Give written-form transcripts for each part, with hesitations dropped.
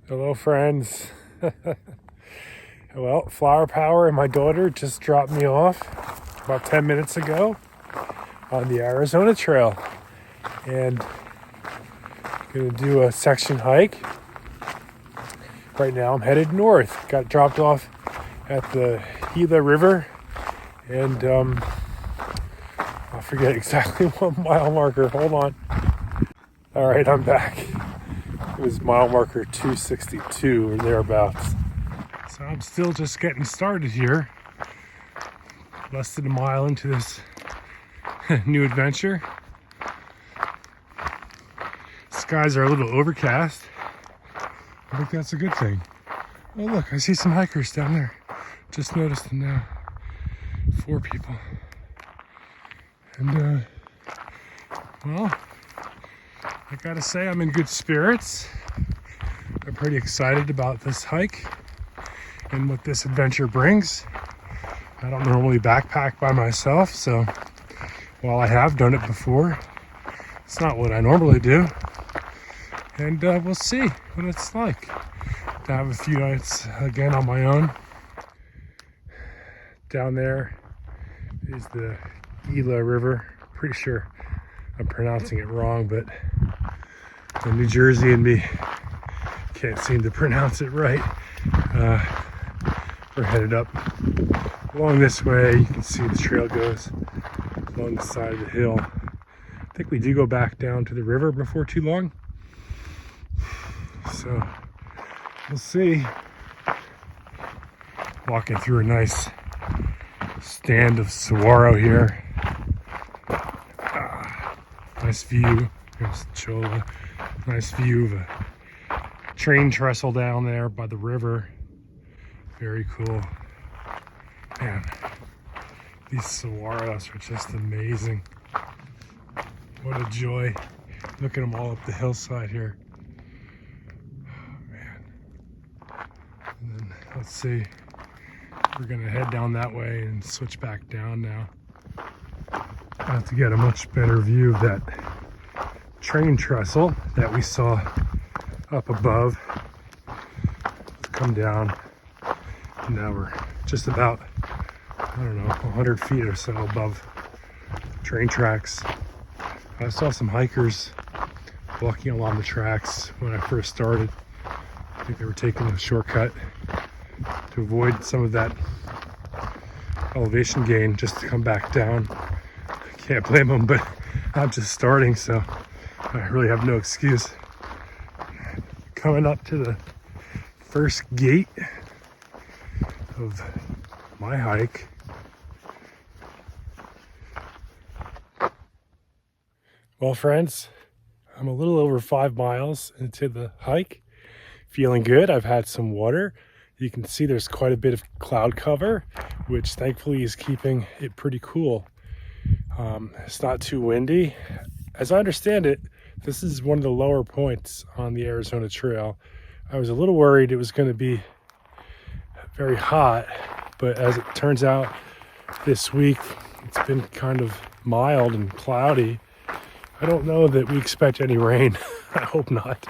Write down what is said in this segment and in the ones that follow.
Hello, friends. Well, Flower Power and my daughter just dropped me off about 10 minutes ago on the Arizona Trail, and gonna do a section hike. Right now I'm headed north. Got dropped off at the Gila River, and I forget exactly what mile marker. Hold on. All right, I'm back. It was mile marker 262 or thereabouts. So I'm still just getting started here. Less than a mile into this new adventure. Skies are a little overcast. I think that's a good thing. Oh look, I see some hikers down there. Just noticed them now. 4 people. And well, I gotta say I'm in good spirits. I'm pretty excited about this hike and what this adventure brings. I don't normally backpack by myself, so while I have done it before, it's not what I normally do. And we'll see what it's like to have a few nights again on my own. Down there is the Gila River. Pretty sure I'm pronouncing it wrong, but the New Jersey and me can't seem to pronounce it right. We're headed up along this way. You can see the trail goes along the side of the hill. I think we do go back down to the river before too long. So we'll see. Walking through a nice stand of saguaro here. Nice view. There's Chola. Nice view of a train trestle down there by the river. Very cool. Man, these saguaros are just amazing. What a joy. Look at them all up the hillside here. Man. And then let's see. We're gonna head down that way and switch back down now. I have to get a much better view of that train trestle that we saw up above. Let's come down. And now we're just about, I don't know, 100 feet or so above train tracks. I saw some hikers walking along the tracks when I first started. I think they were taking a shortcut to avoid some of that elevation gain just to come back down. I can't blame them, but I'm just starting, so I really have no excuse. Coming up to the first gate of my hike. Well, friends, I'm a little over 5 miles into the hike. Feeling good. I've had some water. You can see there's quite a bit of cloud cover, which thankfully is keeping it pretty cool. It's not too windy. As I understand it, this is one of the lower points on the Arizona Trail. I was a little worried it was going to be very hot, but as it turns out this week it's been kind of mild and cloudy. I don't know that we expect any rain. I hope not.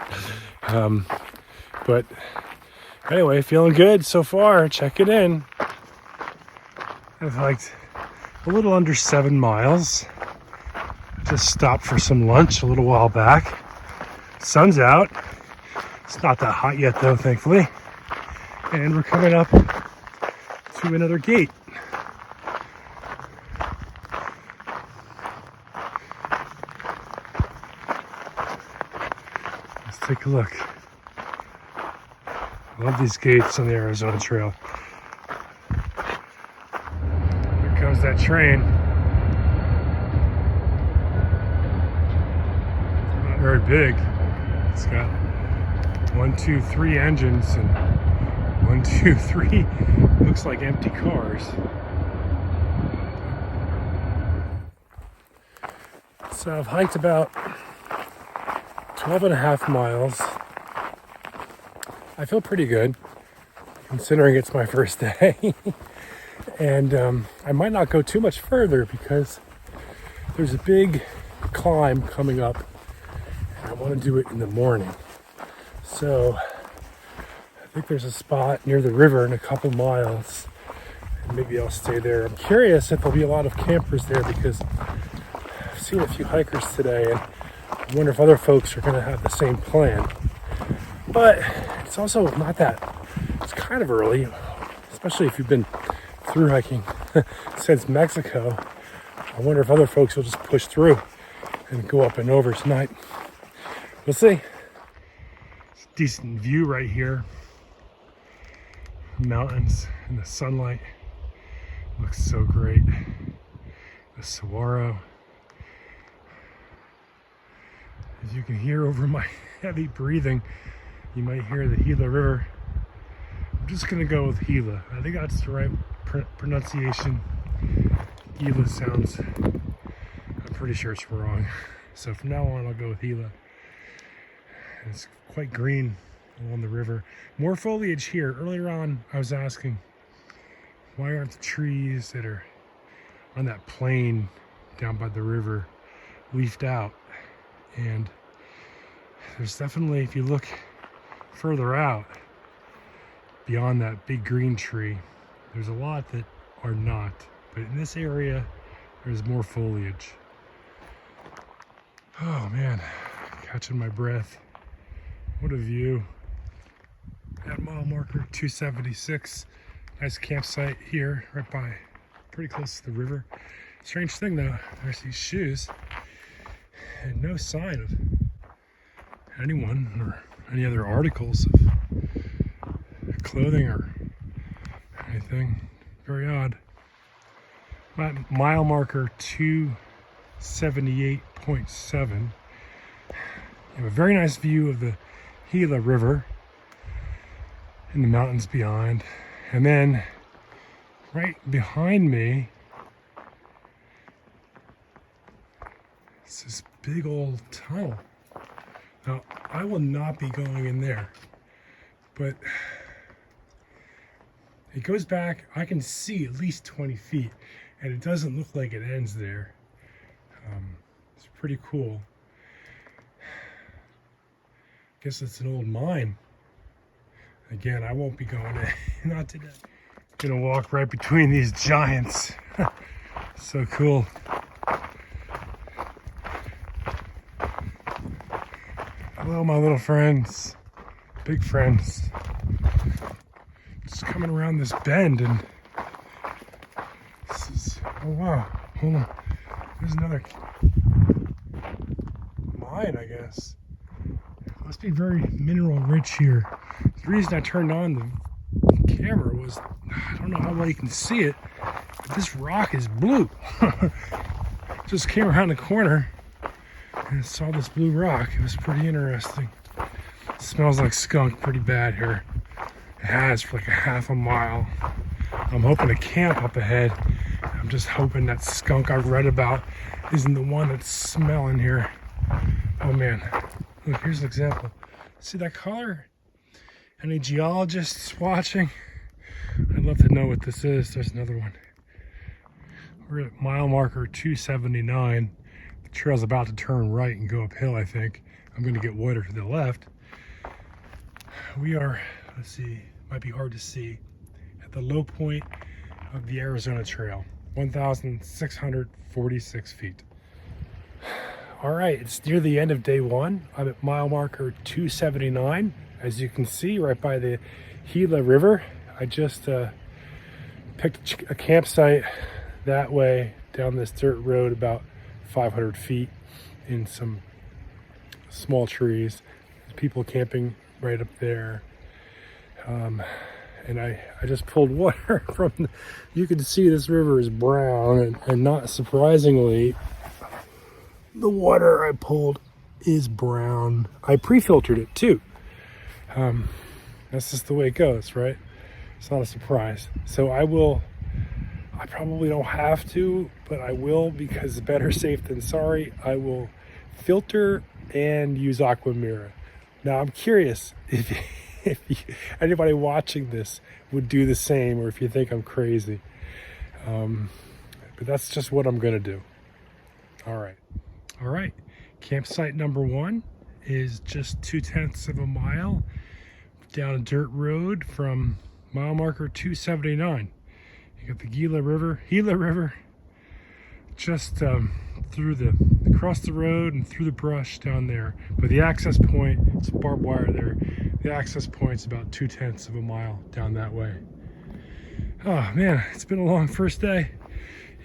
But anyway, feeling good so far. Check it in. I've hiked a little under 7 miles. Just stopped for some lunch a little while back. Sun's out. It's not that hot yet though, thankfully. And we're coming up to another gate. Let's take a look. I love these gates on the Arizona Trail. Here comes that train. It's not very big. It's got 1, 2, 3 engines and 1, 2, 3 looks like empty cars. So I've hiked about 12.5 miles. I feel pretty good considering it's my first day. And I might not go too much further because there's a big climb coming up and I want to do it in the morning. So think there's a spot near the river in a couple miles, and maybe I'll stay there. I'm curious if there'll be a lot of campers there because I've seen a few hikers today, and I wonder if other folks are going to have the same plan. But it's also not that, it's kind of early, especially if you've been through hiking since Mexico. I wonder if other folks will just push through and go up and over tonight. We'll see. It's a decent view right here. Mountains and the sunlight looks so great. The saguaro. As you can hear over my heavy breathing, you might hear the Gila River. I'm just gonna go with Gila. I think that's the right pronunciation. Gila sounds, I'm pretty sure it's wrong. So from now on, I'll go with Gila. It's quite green along the river. More foliage here. Earlier on, I was asking, why aren't the trees that are on that plain down by the river leafed out? And there's definitely, if you look further out, beyond that big green tree, there's a lot that are not. But in this area, there's more foliage. Oh man, catching my breath. What a view. At mile marker 276. Nice campsite here, right by, pretty close to the river. Strange thing though, there's these shoes and no sign of anyone or any other articles of clothing or anything. Very odd. At mile marker 278.7. You have a very nice view of the Gila River and the mountains beyond. And then right behind me is this big old tunnel. Now, I will not be going in there, but it goes back, I can see at least 20 feet, and it doesn't look like it ends there. It's pretty cool. Guess it's an old mine. Again, I won't be going in, not today. Gonna walk right between these giants. So cool. Hello, my little friends, big friends. Just coming around this bend, and this is, oh wow, hold on. There's another mine, I guess. Must be very mineral rich here. The reason I turned on the camera was, I don't know how well you can see it, but this rock is blue. Just came around the corner and saw this blue rock. It was pretty interesting. It smells like skunk pretty bad here. It has for like a half a mile. I'm hoping to camp up ahead. I'm just hoping that skunk I've read about isn't the one that's smelling here. Oh man, look, here's an example. See that color? Any geologists watching? I'd love to know what this is. There's another one. We're at mile marker 279. The trail's about to turn right and go uphill, I think. I'm gonna get wider to the left. We are, let's see, might be hard to see, at the low point of the Arizona Trail, 1,646 feet. All right, it's near the end of day one. I'm at mile marker 279. As you can see, right by the Gila River. I just picked a campsite that way down this dirt road about 500 feet in some small trees. There's people camping right up there. And I just pulled water from, you can see this river is brown, and not surprisingly, the water I pulled is brown. I pre-filtered it too. That's just the way it goes, right? It's not a surprise. So I probably don't have to, but I will, because better safe than sorry. I will filter and use Aquamira. Now I'm curious if anybody watching this would do the same, or if you think I'm crazy. But that's just what I'm gonna do. All right. Campsite number one is just 0.2 of a mile down a dirt road from mile marker 279. You got the Gila River, just across the road and through the brush down there. But the access point, it's barbed wire there. The access point's about 2/10 of a mile down that way. Oh man, it's been a long first day.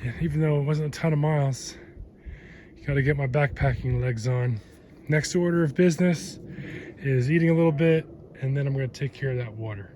And even though it wasn't a ton of miles, got to get my backpacking legs on. Next order of business is eating a little bit, and then I'm going to take care of that water.